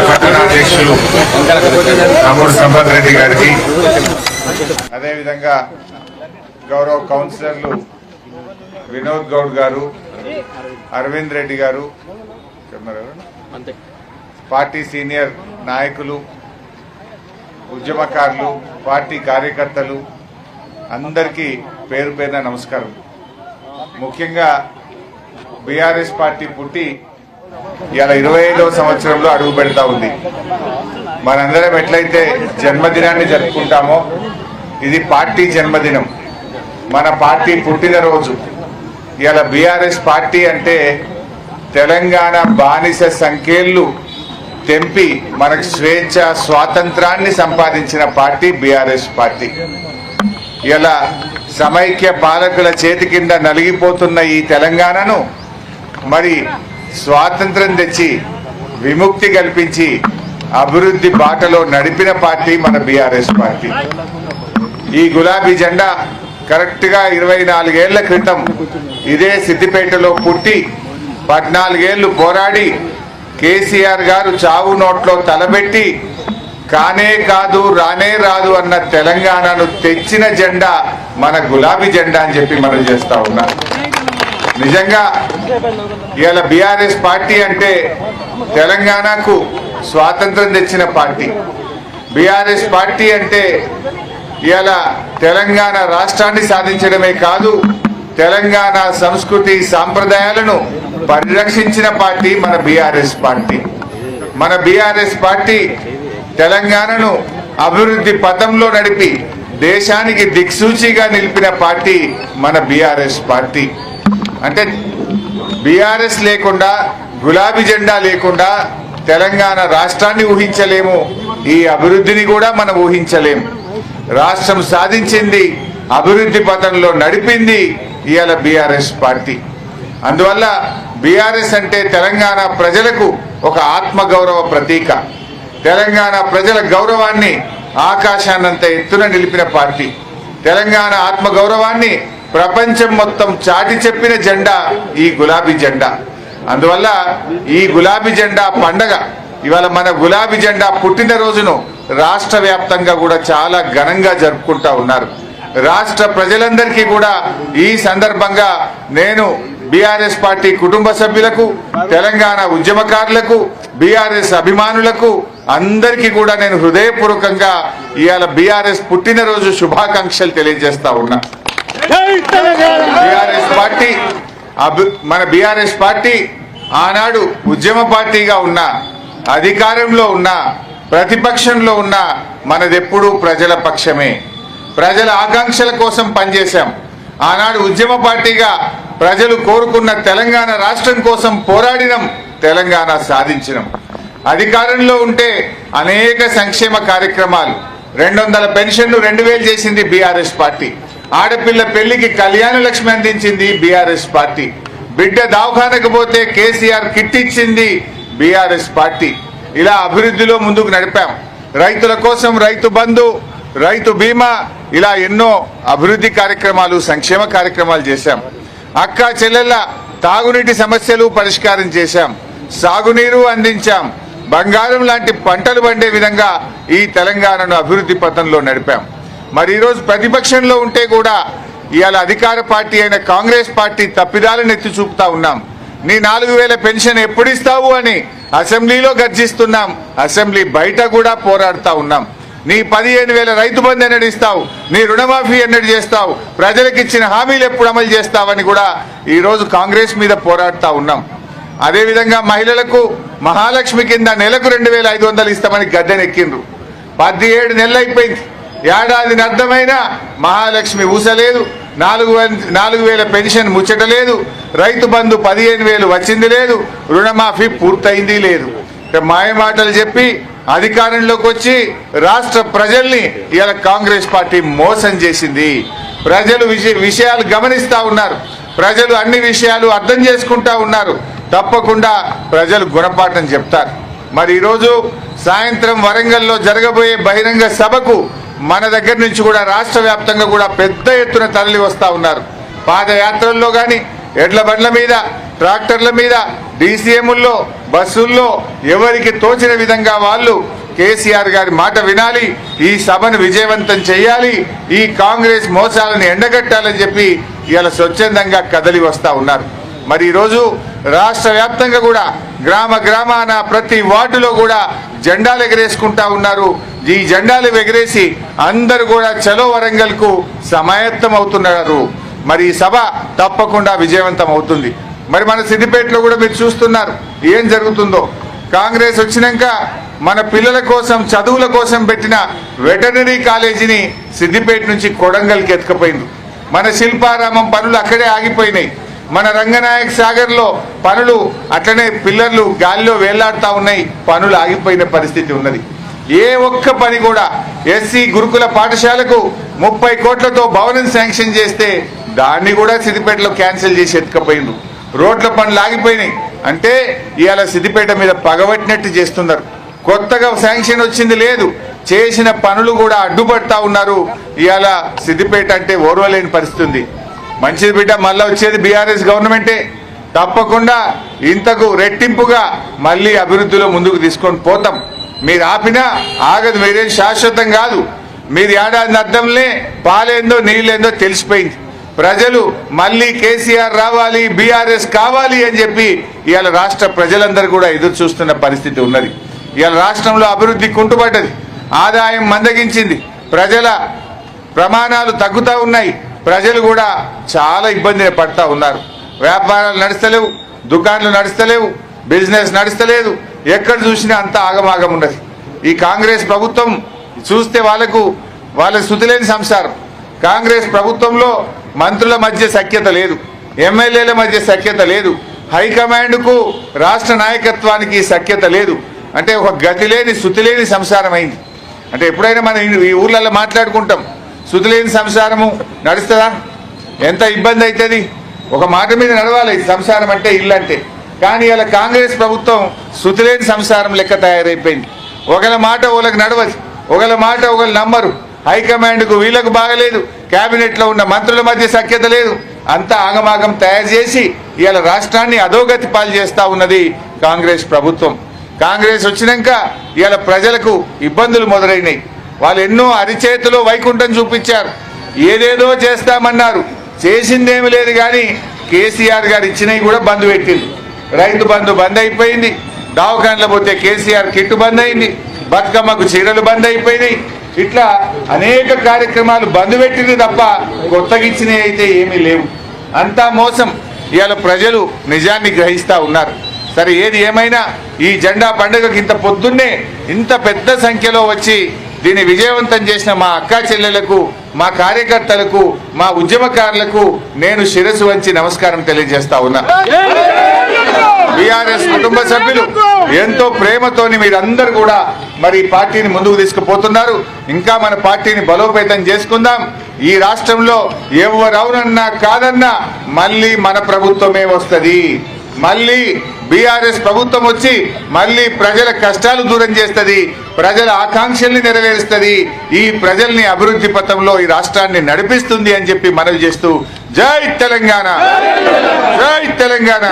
పట్టణాధ్యక్షులు రామూరు సంపత్ రెడ్డి గారికి, అదేవిధంగా గౌరవ కౌన్సిలర్లు వినోద్ గౌడ్ గారు, అరవింద్ రెడ్డి గారు, పార్టీ సీనియర్ నాయకులు, ఉద్యమకారులు, పార్టీ కార్యకర్తలు అందరికీ పేరు పేరున నమస్కారం. ముఖ్యంగా బీఆర్ఎస్ పార్టీ పుట్టి ఇవాళ 25వ సంవత్సరంలో అడుగు పెడతా ఉంది. మనందరం ఎట్లయితే జన్మదినాన్ని జరుపుకుంటామో ఇది పార్టీ జన్మదినం, మన పార్టీ పుట్టినరోజు. ఇవాళ బీఆర్ఎస్ పార్టీ అంటే తెలంగాణ బానిస సంఖ్యలు తెంపి మనకు స్వేచ్ఛ స్వాతంత్రాన్ని సంపాదించిన పార్టీ బీఆర్ఎస్ పార్టీ. ఇలా సమైక్య పాలకుల చేతి కింద నలిగిపోతున్న ఈ తెలంగాణను మరి స్వాతంత్రం తెచ్చి విముక్తి కల్పించి అభివృద్ధి బాటలో నడిపిన పార్టీ మన బీఆర్ఎస్ పార్టీ. ఈ గులాబీ జెండా కరెక్ట్ గా 24 ఏళ్ల క్రితం ఇదే సిద్దిపేటలో పుట్టి 14 ఏళ్లు పోరాడి కేసీఆర్ గారు చావు నోట్లో తలబెట్టి కానే కాదు రానే రాదు అన్న తెలంగాణను తెచ్చిన జెండా మన గులాబీ జెండా అని చెప్పి మనం చేస్తా ఉన్నాం. నిజంగా ఇవాళ బీఆర్ఎస్ పార్టీ అంటే తెలంగాణకు స్వాతంత్రం తెచ్చిన పార్టీ. బీఆర్ఎస్ పార్టీ అంటే ఇవాళ తెలంగాణ రాష్ట్రాన్ని సాధించడమే కాదు, తెలంగాణ సంస్కృతి సాంప్రదాయాలను పరిరక్షించిన పార్టీ మన బీఆర్ఎస్ పార్టీ. మన బీఆర్ఎస్ పార్టీ తెలంగాణను అభివృద్ధి పథంలో నడిపి దేశానికి దిక్సూచిగా నిలిపిన పార్టీ మన బీఆర్ఎస్ పార్టీ. అంటే బీఆర్ఎస్ లేకుండా, గులాబీ జెండా లేకుండా తెలంగాణ రాష్ట్రాన్ని ఊహించలేము, ఈ అభివృద్ధిని కూడా మనం ఊహించలేము. రాష్ట్రం సాధించింది, అభివృద్ధి పథంలో నడిపింది ఇవాళ బీఆర్ఎస్ పార్టీ. అందువల్ల బీఆర్ఎస్ అంటే తెలంగాణ ప్రజలకు ఒక ఆత్మగౌరవ ప్రతీక. తెలంగాణ ప్రజల గౌరవాన్ని ఆకాశాన్నంత ఎత్తున నిలిపిన పార్టీ. తెలంగాణ ఆత్మగౌరవాన్ని ప్రపంచం మొత్తం చాటి చెప్పిన జెండా ఈ గులాబీ జెండా. అందువల్ల ఈ గులాబీ జెండా పండగ ఇవాళ మన గులాబీ జెండా పుట్టినరోజును రాష్ట్ర వ్యాప్తంగా కూడా చాలా ఘనంగా జరుపుకుంటా ఉన్నారు. రాష్ట్ర ప్రజలందరికీ కూడా ఈ సందర్భంగా నేను బీఆర్ఎస్ పార్టీ కుటుంబ సభ్యులకు, తెలంగాణ ఉద్యమకారులకు, బీఆర్ఎస్ అభిమానులకు అందరికీ కూడా నేను హృదయపూర్వకంగా ఇవాళ బీఆర్ఎస్ పుట్టినరోజు శుభాకాంక్షలు తెలియజేస్తా ఉన్నా. మన బీఆర్ఎస్ పార్టీ ఆనాడు ఉద్యమ పార్టీగా ఉన్నా, అధికారంలో ఉన్నా, ప్రతిపక్షంలో ఉన్నా మనదెప్పుడూ ప్రజల పక్షమే. ప్రజల ఆకాంక్షల కోసం పనిచేశాం. ఆనాడు ఉద్యమ పార్టీగా ప్రజలు కోరుకున్న తెలంగాణ రాష్ట్రం కోసం పోరాడినం, తెలంగాణ సాధించినం. అధికారంలో ఉంటే అనేక సంక్షేమ కార్యక్రమాలు, 200 పెన్షన్లు 2000 చేసింది బీఆర్ఎస్ పార్టీ. ఆడపిల్ల పెళ్లికి కళ్యాణ లక్ష్మి అందించింది బీఆర్ఎస్ పార్టీ. బిడ్డ దవాఖానకు పోతే కేసీఆర్ కిట్ ఇచ్చింది బీఆర్ఎస్ పార్టీ. ఇలా అభివృద్ధిలో ముందుకు నడిపాం. రైతుల కోసం రైతు బంధు, రైతు బీమా, ఇలా ఎన్నో అభివృద్ధి కార్యక్రమాలు, సంక్షేమ కార్యక్రమాలు చేశాం. అక్క చెల్లెళ్ళ తాగునీటి సమస్యలు పరిష్కారం చేశాం, సాగునీరు అందించాం, బంగారం లాంటి పంటలు పండే విధంగా ఈ తెలంగాణను అభివృద్ధి పథంలో నడిపాం. మరి ఈరోజు ప్రతిపక్షంలో ఉంటే కూడా ఇవాళ అధికార పార్టీ అయిన కాంగ్రెస్ పార్టీ తప్పిదాలను ఎత్తి చూపుతా ఉన్నాం. నీ 4000 పెన్షన్ ఎప్పుడు ఇస్తావు అని అసెంబ్లీలో గర్జిస్తున్నాం, అసెంబ్లీ బయట కూడా పోరాడుతా ఉన్నాం. నీ 15,000 రైతు బంధు ఎన్నడు ఇస్తావు, నీ రుణమాఫీ ఎన్నడు చేస్తావు, ప్రజలకు ఇచ్చిన హామీలు ఎప్పుడు అమలు చేస్తావని కూడా ఈరోజు కాంగ్రెస్ మీద పోరాడుతా ఉన్నాం. అదేవిధంగా మహిళలకు మహాలక్ష్మి కింద నెలకు 2,500 ఇస్తామని గద్దెనెక్కిండ్రు. 17 నెలలు అయిపోయింది, ఏడాదిని అర్థమైన మహాలక్ష్మి ఊసలేదు, 4,000 పెన్షన్ ముచ్చటలేదు, రైతు బంధు 15,000 వచ్చింది లేదు, రుణమాఫీ పూర్తయింది లేదు. మాయమాటలు చెప్పి అధికారంలోకి వచ్చి రాష్ట్ర ప్రజల్ని ఇవాళ కాంగ్రెస్ పార్టీ మోసం చేసింది. ప్రజలు విషయాలు గమనిస్తా ఉన్నారు. ప్రజలు అన్ని విషయాలు అర్థం చేసుకుంటా ఉన్నారు. తప్పకుండా ప్రజలు గుణపాఠం చెప్తారు. మరి ఈరోజు సాయంత్రం వరంగల్లో జరగబోయే బహిరంగ సభకు మన దగ్గర నుంచి కూడా రాష్ట్ర వ్యాప్తంగా కూడా పెద్ద ఎత్తున తరలి వస్తా ఉన్నారు. పాదయాత్రల్లో కానీ, ఎడ్ల బండ్ల మీద, ట్రాక్టర్ల మీద, డీసీఎంల్లో, బస్సుల్లో ఎవరికి తోచిన విధంగా వాళ్ళు కేసీఆర్ గారి మాట వినాలి, ఈ సభను విజయవంతం చేయాలి, ఈ కాంగ్రెస్ మోసాలను ఎండగట్టాలని చెప్పి ఇవాళ స్వచ్ఛందంగా కదలి వస్తా ఉన్నారు. మరి ఈరోజు రాష్ట్ర వ్యాప్తంగా కూడా గ్రామ గ్రామాన ప్రతి వార్డులో కూడా జెండాలు ఎగరేసుకుంటా ఉన్నారు. ఈ జెండాలు ఎగరేసి అందరూ కూడా చలో వరంగల్కు సమాయత్తం అవుతున్నారు. మరి ఈ సభ తప్పకుండా విజయవంతం అవుతుంది. మరి మన సిద్దిపేటలో కూడా మీరు చూస్తున్నారు ఏం జరుగుతుందో. కాంగ్రెస్ వచ్చినాక మన పిల్లల కోసం, చదువుల కోసం పెట్టిన వెటర్నరీ కాలేజీని సిద్దిపేట నుంచి కొడంగల్కి ఎత్తుకుపోయింది. మన శిల్పారామం పనులు అక్కడే ఆగిపోయినాయి. మన రంగనాయక్ సాగర్లో పనులు అట్లనే పిల్లర్లు గాలిలో వేలాడుతూ ఉన్నాయి. పనులు ఆగిపోయిన పరిస్థితి ఉన్నది. ఏ ఒక్క పని కూడా ఎస్సీ గురుకుల పాఠశాలకు 30 కోట్లతో భవనం శాంక్షన్ చేస్తే దాన్ని కూడా సిద్దిపేటలో క్యాన్సిల్ చేసి ఎత్తుకపోయింది. రోడ్ల పనులు ఆగిపోయినాయి. అంటే ఇవాళ సిద్దిపేట మీద పగబట్టినట్టు చేస్తున్నారు. కొత్తగా శాంక్షన్ వచ్చింది లేదు, చేసిన పనులు కూడా అడ్డుపడతా ఉన్నారు. ఇవాళ సిద్దిపేట అంటే ఓర్వలేని పరిస్థితి ఉంది. మంచిది బిడ్డ, మళ్ళీ వచ్చేది బీఆర్ఎస్ గవర్నమెంటే. తప్పకుండా ఇంతకు రెట్టింపుగా మళ్ళీ అభివృద్ధిలో ముందుకు తీసుకొని పోతాం. మీరు ఆపినా ఆగదు, మీరేం శాశ్వతం కాదు. మీరు ఏడాది అర్థంలే పాలేందో నీళ్ళేందో తెలిసిపోయింది. ప్రజలు మళ్ళీ కేసీఆర్ రావాలి, బీఆర్ఎస్ కావాలి అని చెప్పి ఇవాళ రాష్ట్ర ప్రజలందరూ కూడా ఎదురు చూస్తున్న పరిస్థితి ఉన్నది. ఇవాళ రాష్ట్రంలో అభివృద్ధి కుంటుపడ్డది, ఆదాయం మందగించింది, ప్రజల ప్రమాణాలు తగ్గుతూ ఉన్నాయి. ప్రజలు కూడా చాలా ఇబ్బంది పడతా ఉన్నారు. వ్యాపారాలు నడుస్తలేవు, దుకాణాలు నడుస్తలేవు, బిజినెస్ నడుస్తలేదు. ఎక్కడ చూసినా అంతా ఆగమాగం ఉన్నది. ఈ కాంగ్రెస్ ప్రభుత్వం చూస్తే వాళ్ళ శృతిలేని సంసారం. కాంగ్రెస్ ప్రభుత్వంలో మంత్రుల మధ్య సఖ్యత లేదు, ఎమ్మెల్యేల మధ్య సఖ్యత లేదు, హైకమాండ్కు రాష్ట్ర నాయకత్వానికి సఖ్యత లేదు. అంటే ఒక గతి లేని శృతిలేని సంసారం అయింది. అంటే ఎప్పుడైనా మనం ఈ ఊర్లలో మాట్లాడుకుంటాం, శృతిలేని సంసారము నడుస్తుందా? ఎంత ఇబ్బంది అవుతుంది. ఒక మాట మీద నడవాలి సంసారం అంటే, ఇల్లు అంటే. కానీ ఇలా కాంగ్రెస్ ప్రభుత్వం శృతిలేని సంసారం లెక్క తయారైపోయింది. ఒకళ్ళ మాట ఒకళ్ళకి నడవదు, ఒకళ్ళ మాట ఒకళ్ళు నమ్మరు. హైకమాండ్కు వీళ్ళకు బాగలేదు, కేబినెట్లో ఉన్న మంత్రుల మధ్య సఖ్యత లేదు. అంతా ఆగమాగం తయారు చేసి ఇవాళ రాష్ట్రాన్ని అధోగతి పాలు చేస్తూ ఉన్నది కాంగ్రెస్ ప్రభుత్వం. కాంగ్రెస్ వచ్చినాక ఇవాళ ప్రజలకు ఇబ్బందులు మొదలైనాయి. వాళ్ళు ఎన్నో అరిచేతిలో వైకుంఠం చూపించారు, ఏదేదో చేస్తామన్నారు, చేసిందేమి లేదు. కానీ కేసీఆర్ గారు ఇచ్చినవి కూడా బంద్ పెట్టింది. రైతు బంధు బంద్ అయిపోయింది, దవాఖానలో పోతే కేసీఆర్ కిట్టు బంద్ అయింది, బతుకమ్మకు చీరలు బంద్ అయిపోయినాయి. ఇట్లా అనేక కార్యక్రమాలు బంద్ పెట్టింది తప్ప కొత్తగా ఇచ్చినవి అయితే ఏమీ లేవు. అంతా మోసం. ఇవాళ ప్రజలు నిజాన్ని గ్రహిస్తూ ఉన్నారు. సరే, ఏది ఏమైనా ఈ జెండా పండుగకి ఇంత పొద్దున్నే ఇంత పెద్ద సంఖ్యలో వచ్చి దీన్ని విజయవంతం చేసిన మా అక్కా చెల్లెలకు, మా కార్యకర్తలకు, మా ఉద్యమకారులకు నేను శిరస్సు వంచి నమస్కారం తెలియజేస్తా ఉన్నా. బీఆర్ఎస్ కుటుంబ సభ్యులు ఎంతో ప్రేమతోని మీరందరూ కూడా మరి పార్టీని ముందుకు తీసుకుపోతున్నారు. ఇంకా మన పార్టీని బలోపేతం చేసుకుందాం. ఈ రాష్ట్రంలో ఎవరు అవునన్నా కాదన్నా మళ్ళీ మన ప్రభుత్వమే వస్తుంది. మళ్ళీ బీఆర్ఎస్ ప్రభుత్వం వచ్చి మళ్ళీ ప్రజల కష్టాలు దూరం చేస్తుంది, ప్రజల ఆకాంక్షల్ని నెరవేరుస్తుంది, ఈ ప్రజల్ని అభివృద్ధి పథంలో ఈ రాష్ట్రాన్ని నడిపిస్తుంది అని చెప్పి మనవి చేస్తూ జై తెలంగాణ, జై తెలంగాణ.